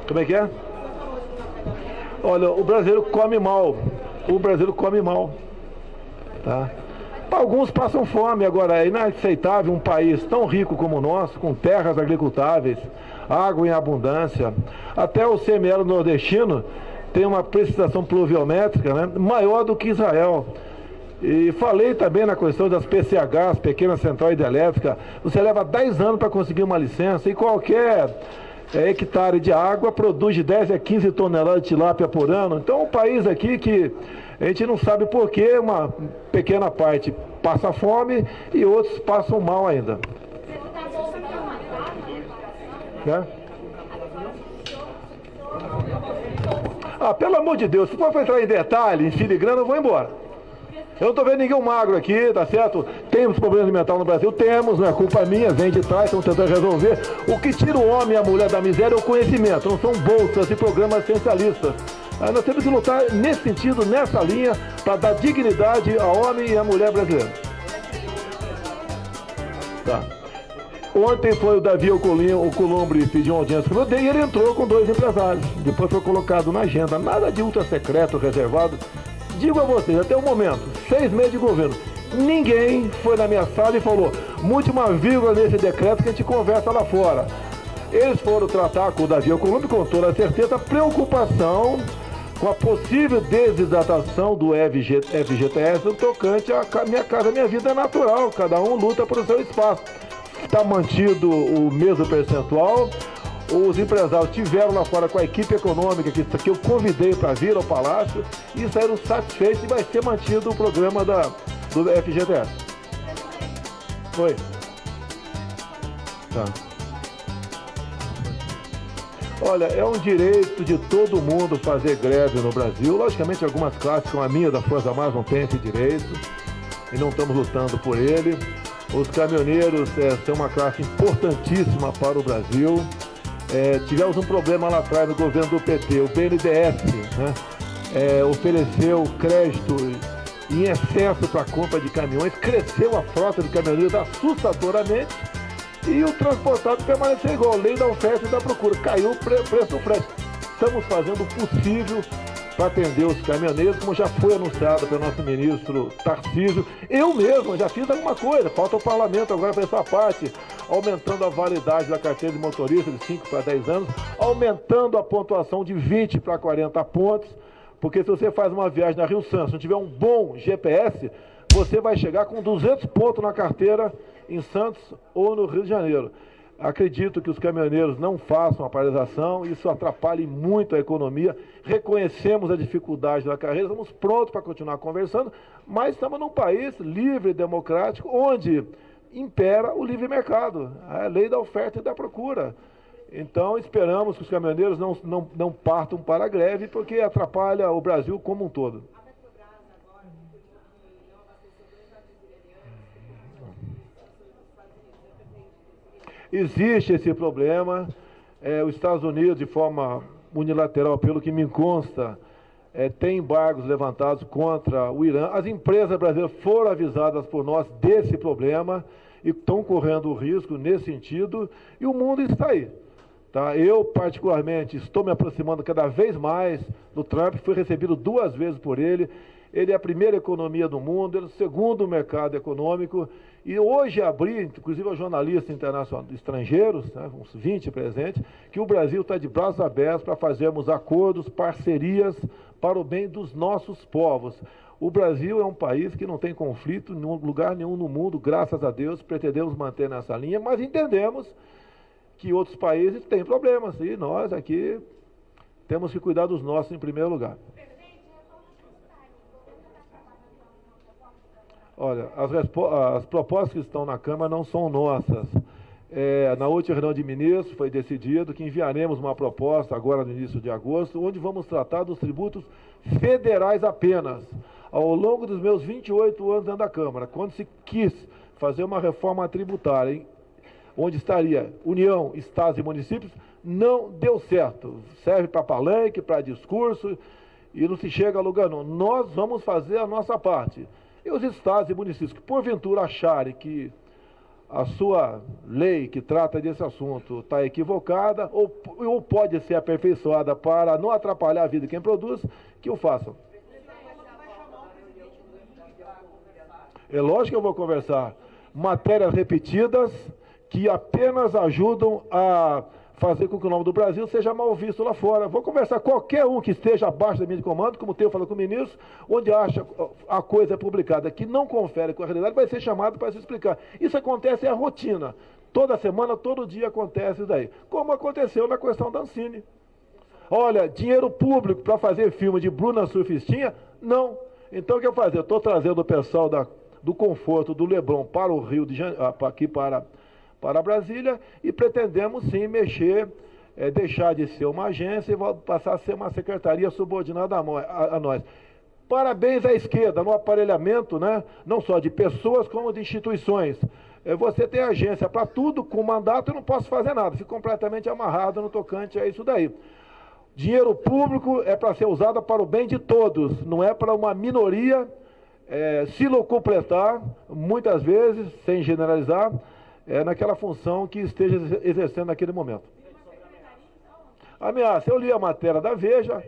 Como é que é? Olha, o brasileiro come mal. O brasileiro come mal. Tá? Alguns passam fome. Agora, é inaceitável um país tão rico como o nosso, com terras agricultáveis, água em abundância. Até o CML nordestino tem uma precipitação pluviométrica, né, maior do que Israel. E falei também na questão das PCHs, Pequena Central Hidrelétrica. Você leva 10 anos para conseguir uma licença e qualquer hectare de água produz de 10 a 15 toneladas de tilápia por ano. Então, um país aqui que a gente não sabe por que uma pequena parte passa fome e outros passam mal ainda. É? Pelo amor de Deus, se for entrar em detalhe, em filigrana, eu vou embora. Eu não estou vendo ninguém magro aqui, tá certo? Temos problemas alimentares no Brasil? Temos, não é culpa minha, vem de trás, estamos tentando resolver. O que tira o homem e a mulher da miséria é o conhecimento, não são bolsas e programas essencialistas. Nós temos que lutar nesse sentido, nessa linha, para dar dignidade ao homem e à mulher brasileira. Tá. Ontem foi o Davi Alcolumbre pediu uma audiência com e ele entrou com 2 empresários. Depois foi colocado na agenda. Nada de ultra secreto, reservado. Digo a vocês, até o momento, 6 meses de governo, ninguém foi na minha sala e falou, mude uma vírgula nesse decreto que a gente conversa lá fora. Eles foram tratar com o Davi Alcolumbre com toda a certeza, preocupação com a possível desidratação do FGTS no tocante a Minha Casa Minha Vida é natural, cada um luta por seu espaço. Está mantido o mesmo percentual. Os empresários tiveram lá fora com a equipe econômica que eu convidei para vir ao Palácio e saíram satisfeitos e vai ser mantido o programa do FGTS. Oi. Tá. Olha, é um direito de todo mundo fazer greve no Brasil. Logicamente, algumas classes, como a minha da Força Armada, não têm esse direito e não estamos lutando por ele. Os caminhoneiros são uma classe importantíssima para o Brasil. Tivemos um problema lá atrás no governo do PT, o BNDES, né, ofereceu crédito em excesso para a compra de caminhões, cresceu a frota de caminhoneiros assustadoramente e o transportado permaneceu igual, lei da oferta e da procura, caiu o preço do frete. Estamos fazendo o possível para atender os caminhoneiros, como já foi anunciado pelo nosso ministro Tarcísio. Eu mesmo já fiz alguma coisa, falta o parlamento agora para essa parte, aumentando a validade da carteira de motorista de 5 para 10 anos, aumentando a pontuação de 20 para 40 pontos, porque se você faz uma viagem na Rio Santos, não tiver um bom GPS, você vai chegar com 200 pontos na carteira em Santos ou no Rio de Janeiro. Acredito que os caminhoneiros não façam a paralisação, isso atrapalha muito a economia. Reconhecemos a dificuldade da carreira, estamos prontos para continuar conversando, mas estamos num país livre e democrático, onde impera o livre mercado, a lei da oferta e da procura. Então esperamos que os caminhoneiros não partam para a greve, porque atrapalha o Brasil como um todo. Existe esse problema, os Estados Unidos, de forma unilateral, pelo que me consta, tem embargos levantados contra o Irã. As empresas brasileiras foram avisadas por nós desse problema e estão correndo o risco nesse sentido, e o mundo está aí. Tá? Eu, particularmente, estou me aproximando cada vez mais do Trump, fui recebido 2 vezes por ele. Ele é a primeira economia do mundo, ele é o segundo mercado econômico, e hoje abri, inclusive aos jornalistas internacionais estrangeiros, né, uns 20 presentes, que o Brasil está de braços abertos para fazermos acordos, parcerias para o bem dos nossos povos. O Brasil é um país que não tem conflito em lugar nenhum no mundo, graças a Deus, pretendemos manter nessa linha, mas entendemos que outros países têm problemas, e nós aqui temos que cuidar dos nossos em primeiro lugar. Olha, as propostas que estão na Câmara não são nossas. Na última reunião de ministros foi decidido que enviaremos uma proposta agora no início de agosto, onde vamos tratar dos tributos federais apenas. Ao longo dos meus 28 anos dentro da Câmara, quando se quis fazer uma reforma tributária, onde estaria União, Estados e municípios, não deu certo. Serve para palanque, para discurso, e não se chega a lugar não. Nós vamos fazer a nossa parte. E os estados e municípios que, porventura, acharem que a sua lei que trata desse assunto está equivocada ou pode ser aperfeiçoada para não atrapalhar a vida de quem produz, que o façam. É lógico que eu vou conversar. Matérias repetidas que apenas ajudam a fazer com que o nome do Brasil seja mal visto lá fora. Vou conversar com qualquer um que esteja abaixo da minha de comando, como tenho falado com o ministro, onde acha a coisa publicada que não confere com a realidade, vai ser chamado para se explicar. Isso acontece, é a rotina. Toda semana, todo dia acontece isso daí. Como aconteceu na questão da Ancine. Olha, dinheiro público para fazer filme de Bruna Surfistinha? Não. Então o que eu fazer? Eu estou trazendo o pessoal do conforto do Leblon para o Rio de Janeiro, aqui para Brasília, e pretendemos sim mexer, deixar de ser uma agência e passar a ser uma secretaria subordinada a nós. Parabéns à esquerda no aparelhamento, né, não só de pessoas como de instituições. Você tem agência para tudo, com mandato eu não posso fazer nada, fico completamente amarrado no tocante a isso daí. Dinheiro público é para ser usado para o bem de todos, não é para uma minoria se locupletar, muitas vezes, sem generalizar, naquela função que esteja exercendo naquele momento. Ameaça, eu li a matéria da Veja,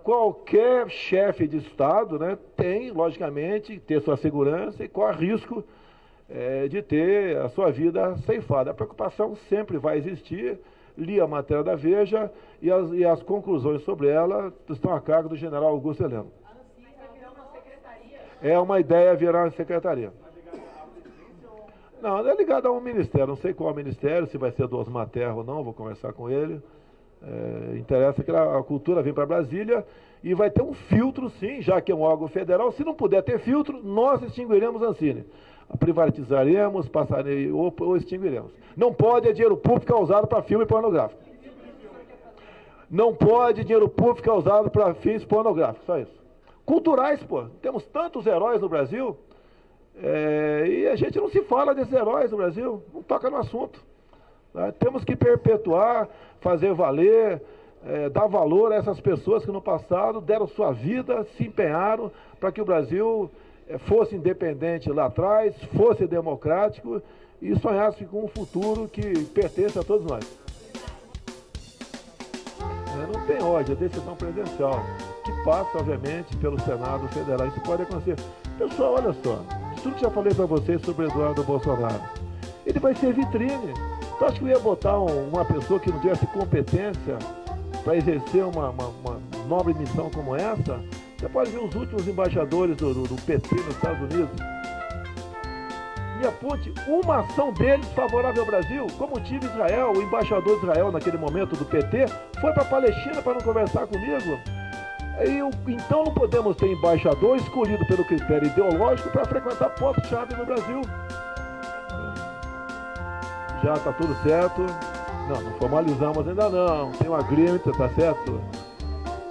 qualquer chefe de Estado, né, tem, logicamente, ter sua segurança e corre risco de ter a sua vida ceifada. A preocupação sempre vai existir. Li a matéria da Veja e as conclusões sobre ela estão a cargo do general Augusto Heleno. É uma ideia virar uma secretaria. Não, é ligado a um ministério, não sei qual ministério, se vai ser do Osmar Terra ou não, vou conversar com ele. Interessa que a cultura vem para Brasília e vai ter um filtro, sim, já que é um órgão federal. Se não puder ter filtro, nós extinguiremos a Ancine. Privatizaremos, passaremos ou extinguiremos. Não pode dinheiro público ficar usado para filme pornográfico. Não pode dinheiro público ficar usado para fins pornográficos, só isso. Culturais, pô, temos tantos heróis no Brasil, e a gente não se fala desses heróis no Brasil, não toca no assunto. Né? Temos que perpetuar, fazer valer, dar valor a essas pessoas que no passado deram sua vida, se empenharam para que o Brasil fosse independente lá atrás, fosse democrático e sonhasse com um futuro que pertence a todos nós. Não tem ódio, é decisão presidencial, que passa, obviamente, pelo Senado Federal. Isso pode acontecer. Pessoal, olha só, tudo que já falei para vocês sobre Eduardo Bolsonaro, ele vai ser vitrine. Tu acha que eu ia botar uma pessoa que não tivesse competência para exercer uma nobre missão como essa? Você pode ver os últimos embaixadores do PT nos Estados Unidos. Me aponte uma ação deles favorável ao Brasil. Como tive Israel, o embaixador de Israel naquele momento do PT, foi para a Palestina para não conversar comigo. Então não podemos ter embaixador escolhido pelo critério ideológico para frequentar pontos-chave no Brasil. Já está tudo certo. Não formalizamos ainda não. Tem uma agreement, tá certo?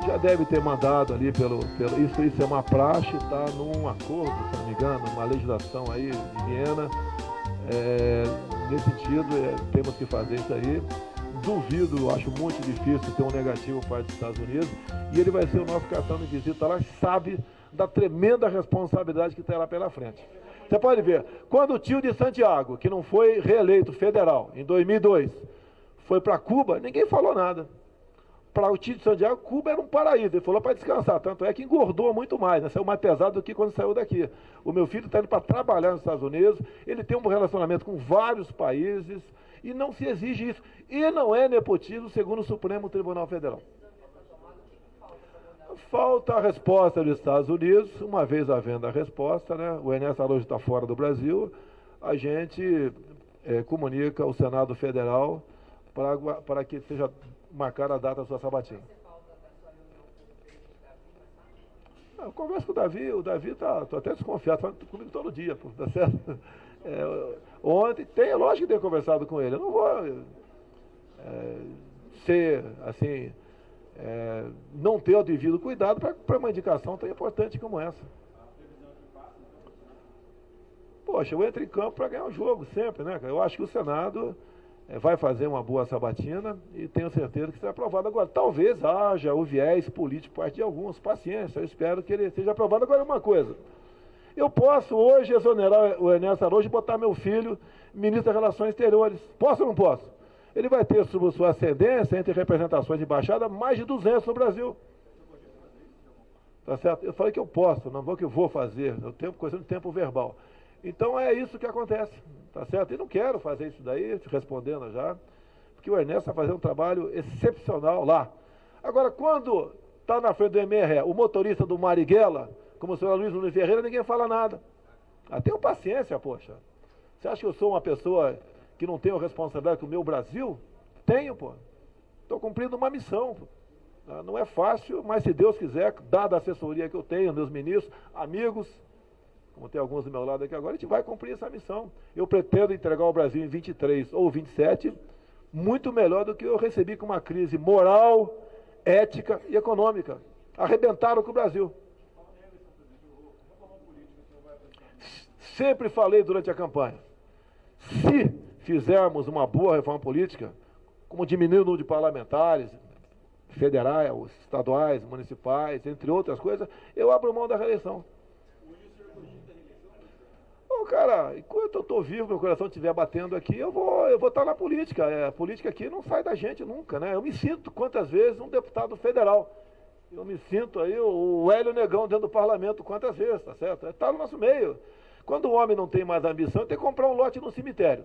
Já deve ter mandado ali isso é uma praxe, está num acordo, se não me engano, uma legislação aí de Viena. Nesse sentido, temos que fazer isso aí. Duvido, acho muito difícil ter um negativo para os Estados Unidos, e ele vai ser o nosso cartão de visita lá, sabe da tremenda responsabilidade que terá pela frente. Você pode ver, quando o tio de Santiago, que não foi reeleito federal em 2002, foi para Cuba, ninguém falou nada. Para o tio de Santiago, Cuba era um paraíso, ele falou para descansar, tanto é que engordou muito mais, né? Saiu mais pesado do que quando saiu daqui. O meu filho está indo para trabalhar nos Estados Unidos, ele tem um relacionamento com vários países, e não se exige isso. E não é nepotismo, segundo o Supremo Tribunal Federal. Falta a resposta dos Estados Unidos. Uma vez havendo a resposta, né, o Ernesto Araújo está fora do Brasil, a gente comunica ao Senado Federal para que seja marcar a data da sua sabatina. Eu converso com o Davi estou até desconfiado, fala comigo todo dia, tá certo? Ontem, lógico que tenho conversado com ele, eu não vou ser, assim, não ter o devido cuidado para uma indicação tão importante como essa. Poxa, eu entro em campo para ganhar o jogo sempre, né? Eu acho que o Senado vai fazer uma boa sabatina e tenho certeza que será aprovado. Agora, talvez haja o viés político por parte de alguns, paciência, eu espero que ele seja aprovado. Agora, uma coisa, Eu posso hoje exonerar o Ernesto Araújo e botar meu filho ministro das Relações Exteriores. Posso ou não posso? Ele vai ter, sob sua ascendência, entre representações de embaixada, mais de 200 no Brasil. Tá certo? Eu falei que eu posso, não vou que eu vou fazer. Eu tenho coisa no tempo verbal. Então é isso que acontece. Tá certo? E não quero fazer isso daí, te respondendo já, porque o Ernesto está fazendo um trabalho excepcional lá. Agora, quando está na frente do MRE, o motorista do Marighella, como o senhor Luiz Nunes Ferreira, ninguém fala nada. Tenham paciência, poxa. Você acha que eu sou uma pessoa que não tenho responsabilidade com o meu Brasil? Tenho, pô. Estou cumprindo uma missão. Não é fácil, mas se Deus quiser, dada a assessoria que eu tenho, meus ministros, amigos, como tem alguns do meu lado aqui agora, a gente vai cumprir essa missão. Eu pretendo entregar o Brasil em 23 ou 27, muito melhor do que eu recebi com uma crise moral, ética e econômica. Arrebentaram com o Brasil. Sempre falei durante a campanha, se fizermos uma boa reforma política, como diminuir o número de parlamentares, federais, estaduais, municipais, entre outras coisas, eu abro mão da reeleição. Cara, enquanto eu estou vivo, meu coração estiver batendo aqui, eu vou estar na política. A política aqui não sai da gente nunca, né? Eu me sinto, quantas vezes, um deputado federal. Eu me sinto aí o Hélio Negão dentro do parlamento, quantas vezes, tá certo? Está no nosso meio. Quando o homem não tem mais ambição, tem que comprar um lote no cemitério.